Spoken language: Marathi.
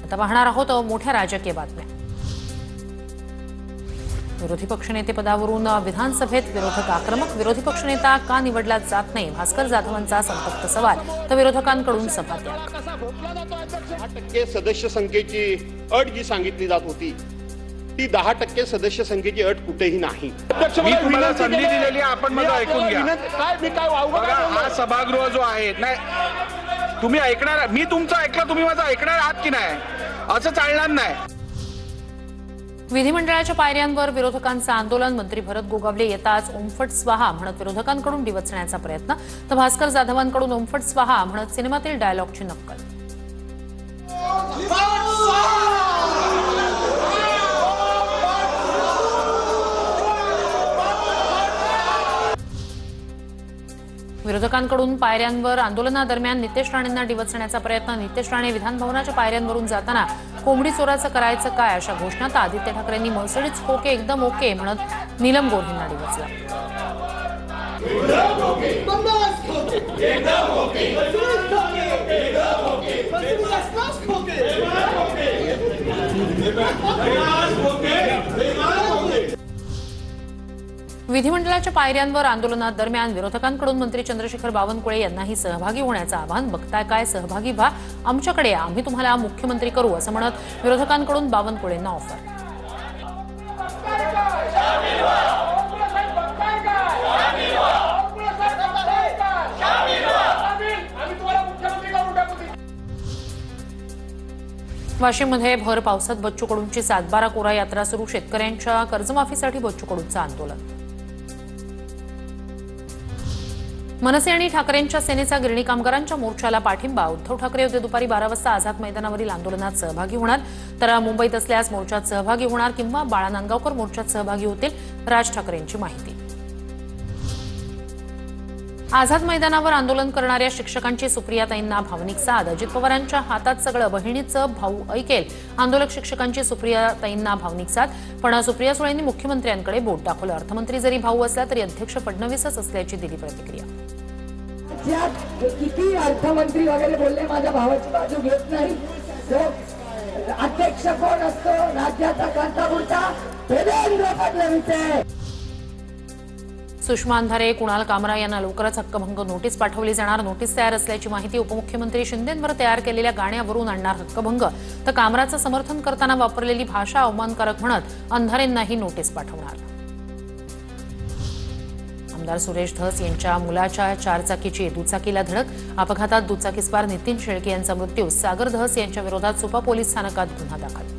आता पाहणार आहोत मोठ्या राजकीय बातम्या। विरोधी पक्षनेते पदावरून विधानसभेत विरोधक आक्रमक। विरोधी पक्षनेता का निवडला जात नाही, भास्कर जाधवांचा संतप्त सवाल, तर विरोधकांकडून सभात्याग। 10% सदस्य संख्येची अट जी सांगितली जात होती ती 10% सदस्य संख्येची अट कुठेही नाही। मी तुम्हाला संधी दिलेली आहे, आपण माझं ऐकून घ्या। बघा, हा सभागृह जो आहे, नाही तुम्ही ऐकणार, मी तुमचं ऐकलं, तुम्ही माझं ऐकणार आहात की नाही? असं चालणार नाही। विधिमंडळाच्या पायऱ्यांवर विरोधकांचं आंदोलन। मंत्री भरत गोगावले येताच ओमफट स्वाहा म्हणत विरोधकांकडून डिवचण्याचा प्रयत्न, तर भास्कर जाधवांकडून ओमफट स्वाहा म्हणत सिनेमातील डायलॉगची नक्कल। विरोधकांकडून पायऱ्यांवर आंदोलनादरम्यान नितेश राणेंना डिवचण्याचा प्रयत्न। नितेश राणे विधानभवनाच्या पायऱ्यांवरून जाताना कोंबडी चोराचं करायचं काय अशा घोषणा, तर आदित्य ठाकरेंनी मर्सिडीज खोके एकदम ओके म्हणत नीलम गोऱ्हेंना डिवचलं। विधिमंडळाच्या पायऱ्यांवर आंदोलनादरम्यान विरोधकांकडून मंत्री चंद्रशेखर बावनकुळे यांनाही सहभागी होण्याचं आवाहन। बघताय काय, सहभागी व्हा, आमच्याकडे या, आम्ही तुम्हाला मुख्यमंत्री करू असं म्हणत विरोधकांकडून बावनकुळेंना ऑफर। वाशिममध्ये भर पावसात बच्चू कडूंची 7/12 कोरा यात्रा सुरू। शेतकऱ्यांच्या कर्जमाफीसाठी बच्चू कडूंचं आंदोलन। मनसे आणि ठाकरेंच्या सेनेचा गिरणी कामगारांच्या मोर्चाला पाठिंबा। उद्धव ठाकरे उद्या दुपारी 12 वाजता आझाद मैदानावरील आंदोलनात सहभागी होणार, तर मुंबईत असल्यास मोर्चात सहभागी होणार किंवा बाळा नांदगावकर मोर्चात सहभागी होतील, राज ठाकरेंची माहिती। आझाद मैदानावर आंदोलन करणाऱ्या शिक्षकांची सुप्रियाताईंना भावनिक साद। अजित पवारांच्या हातात सगळं, बहिणीचं भाऊ ऐकेल। आंदोलक शिक्षकांची सुप्रियाताईंना भावनिक साद, पण सुप्रिया सुळेंनी मुख्यमंत्र्यांकडे बोट दाखवलं। अर्थमंत्री जरी भाऊ असला तरी अध्यक्ष फडणवीसच असल्याची दिली प्रतिक्रिया। किती अर्थमंत्री वगैरे बोलले, माझ्या भावाची बाजू घेत नाही। अध्यक्ष कोण असतो? राज्याचा कांतापुरता देवेंद्र फडणवीस। सुषमा अंधारे, कुणाल कामरा यांना लवकरच हक्कभंग नोटीस पाठवली जाणार। नोटीस तयार असल्याची माहिती। उपमुख्यमंत्री शिंदेंवर तयार केलेल्या गाण्यावरून आणणार हक्कभंग, तर कामराचं समर्थन करताना वापरलेली भाषा अवमानकारक म्हणत अंधारेंनाही नोटीस पाठवणार। आमदार सुरेश धस यांच्या मुलाच्या 4 चाकीची दुचाकीला धडक। अपघातात दुचाकीस्वार नितीन शेळके यांचा मृत्यू। सागर धस यांच्या विरोधात सुपा पोलीस स्थानकात गुन्हा दाखल।